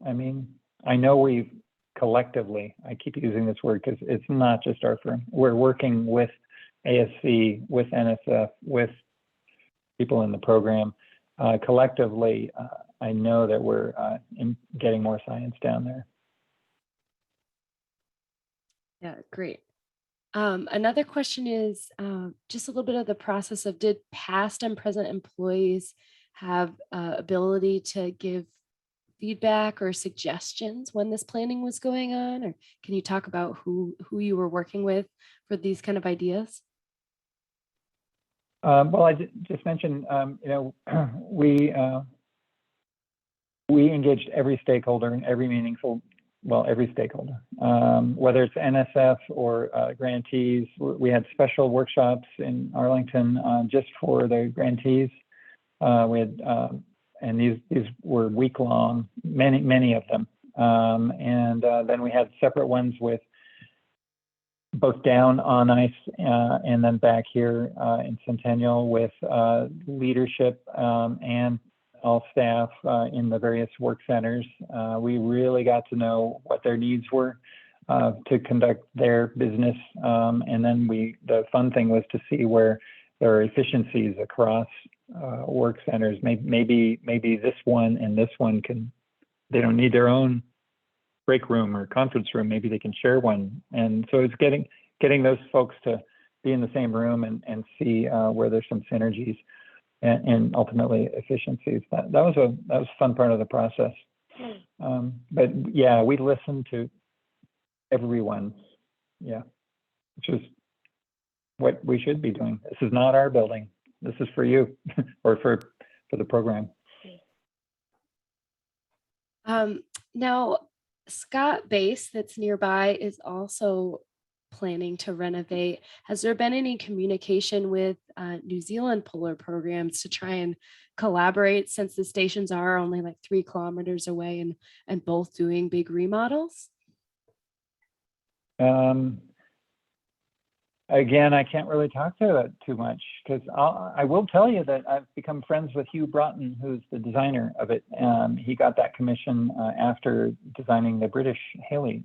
I mean, I know we've collectively, I keep using this word because it's not just our firm. We're working with ASC, with NSF, with people in the program. Collectively, I know that we're getting more science down there. Yeah, great. Another question is just a little bit of the process of, did past and present employees have ability to give feedback or suggestions when this planning was going on? Or can you talk about who you were working with for these kind of ideas? Well, I just mentioned, we engaged every stakeholder in every meaningful, every stakeholder, whether it's NSF or grantees. We had special workshops in Arlington just for the grantees. We had, and these were week-long, many of them. And then we had separate ones with both down on ice and then back here in Centennial with leadership and all staff in the various work centers. We really got to know what their needs were to conduct their business. And then the fun thing was to see where there are efficiencies across work centers. Maybe this one and this one they don't need their own break room or conference room. Maybe they can share one. And so it's getting those folks to be in the same room and see where there's some synergies and ultimately efficiencies. That was a fun part of the process. But yeah, we listened to everyone. Yeah, which is what we should be doing. This is not our building. This is for you or for the program. Now, Scott Base that's nearby is also planning to renovate. Has there been any communication with New Zealand polar programs to try and collaborate, since the stations are only like 3 kilometers away and both doing big remodels? Again, I can't really talk to it too much, because I will tell you that I've become friends with Hugh Broughton, who's the designer of it. He got that commission after designing the British Halley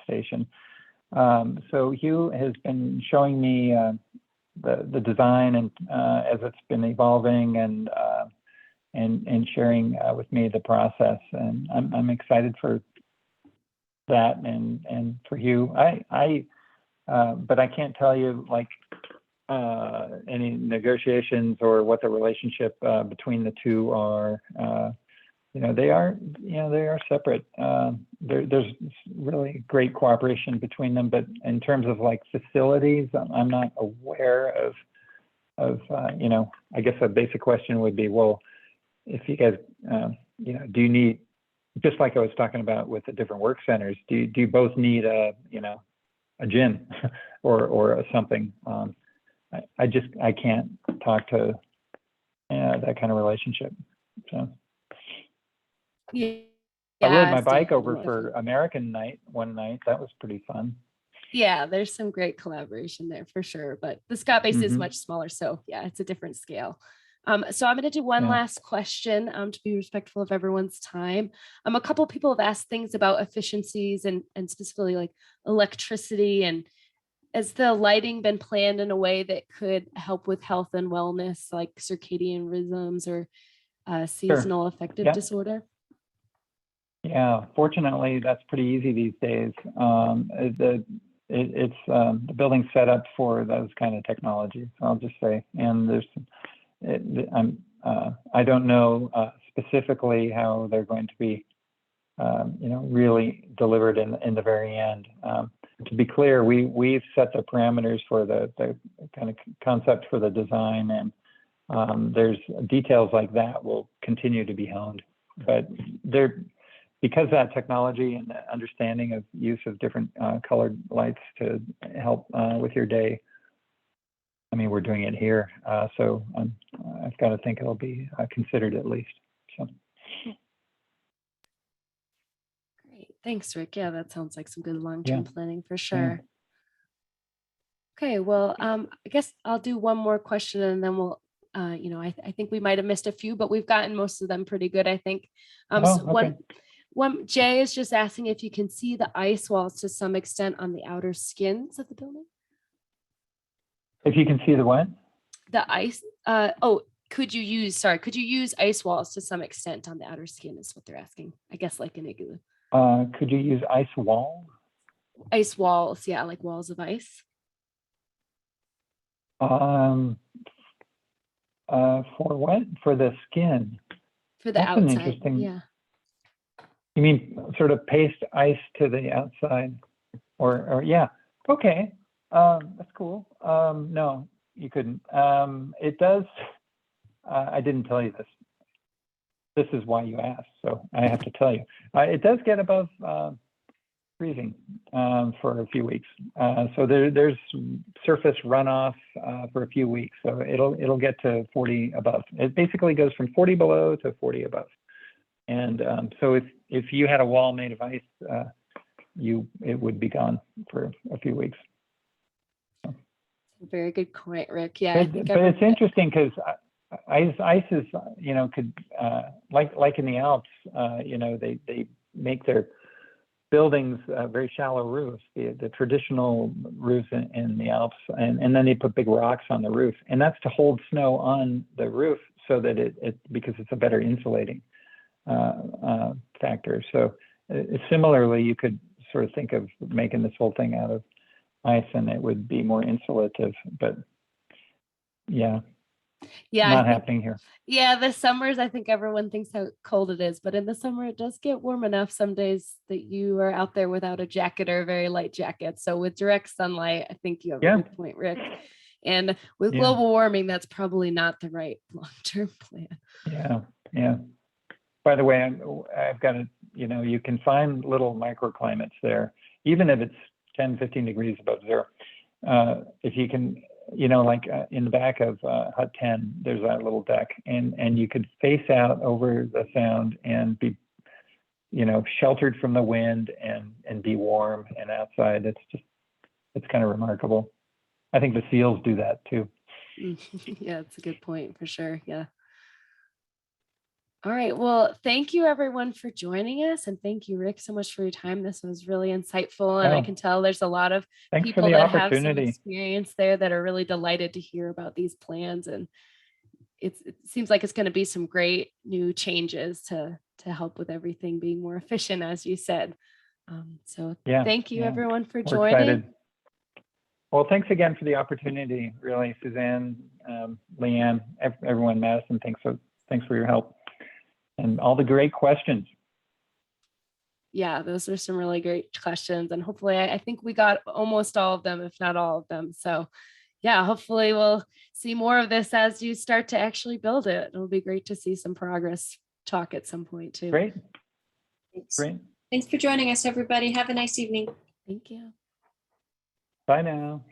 station. So Hugh has been showing me the design and as it's been evolving and sharing with me the process. And I'm excited for that and for Hugh. But I can't tell you like any negotiations or what the relationship between the two are. They are separate. There's really great cooperation between them, but in terms of like facilities, I'm not aware of I guess a basic question would be, well, if you guys, do you need, just like I was talking about with the different work centers, do you both need a gym or something? I can't talk to that kind of relationship. So. Yeah, I rode my bike over for American night one night. That was pretty fun. Yeah, there's some great collaboration there for sure. But the Scott Base is much smaller, so yeah, it's a different scale. So I'm going to do one last question to be respectful of everyone's time. A couple of people have asked things about efficiencies and specifically like electricity, and has the lighting been planned in a way that could help with health and wellness, like circadian rhythms or seasonal affective disorder? Yeah, fortunately, that's pretty easy these days. The building's set up for those kind of technologies, I'll just say. And I don't know specifically how they're going to be, really delivered in the very end. To be clear, we've set the parameters for the kind of concept for the design, and there's details like that will continue to be honed. But because that technology and the understanding of use of different colored lights to help with your day, I mean, we're doing it here, so I've got to think it'll be considered at least. So. Great. Thanks, Rick. Yeah, that sounds like some good Yeah. long-term planning for Yeah. sure. Okay, well, I guess I'll do one more question and then we'll, I think we might have missed a few, but we've gotten most of them pretty good, I think. So Oh, okay. one Jay is just asking if you can see the ice walls to some extent on the outer skins of the building. If you can see the what? The ice, could you use ice walls to some extent on the outer skin is what they're asking. I guess like an igloo. Could you use ice wall? Ice walls, yeah, like walls of ice. For what? For the skin. For the That's an outside, interesting. yeah. You mean sort of paste ice to the outside, or yeah. Okay. That's cool. No, you couldn't. It does. I didn't tell you this. This is why you asked, so I have to tell you. It does get above freezing for a few weeks. So there's surface runoff for a few weeks. So it'll get to 40 above. It basically goes from 40 below to 40 above. And so if you had a wall made of ice, it would be gone for a few weeks. Very good point, Rick. Yeah, but it's interesting because ice is, could like in the Alps, they make their buildings very shallow roofs, the traditional roofs in the Alps, and then they put big rocks on the roof, and that's to hold snow on the roof so that because it's a better insulating factor. So similarly, you could sort of think of making this whole thing out of ice and it would be more insulative, but yeah, not happening here. Yeah, the summers, I think everyone thinks how cold it is, but in the summer it does get warm enough some days that you are out there without a jacket or a very light jacket. So with direct sunlight, I think you have a good point, Rick. And with global warming, that's probably not the right long-term plan. Yeah. By the way, I've got you can find little microclimates there, even if it's 10, 15 degrees above zero. If you can, like in the back of Hut 10, there's that little deck, and you could face out over the sound and be, sheltered from the wind and be warm and outside. It's kind of remarkable. I think the seals do that too. Yeah, it's a good point for sure. Yeah. All right. Well, thank you everyone for joining us. And thank you, Rick, so much for your time. This was really insightful. And I can tell there's a lot of people that have some experience there that are really delighted to hear about these plans. And it seems like it's going to be some great new changes to help with everything being more efficient, as you said. So thank you everyone for joining. Excited. Well, thanks again for the opportunity, really, Suzanne, Leanne, everyone, Madison, thanks for your help. And all the great questions. Yeah, those are some really great questions. And hopefully, I think we got almost all of them, if not all of them. So yeah, hopefully we'll see more of this as you start to actually build it. It'll be great to see some progress talk at some point too. Great. Thanks. Great. Thanks for joining us, everybody. Have a nice evening. Thank you. Bye now.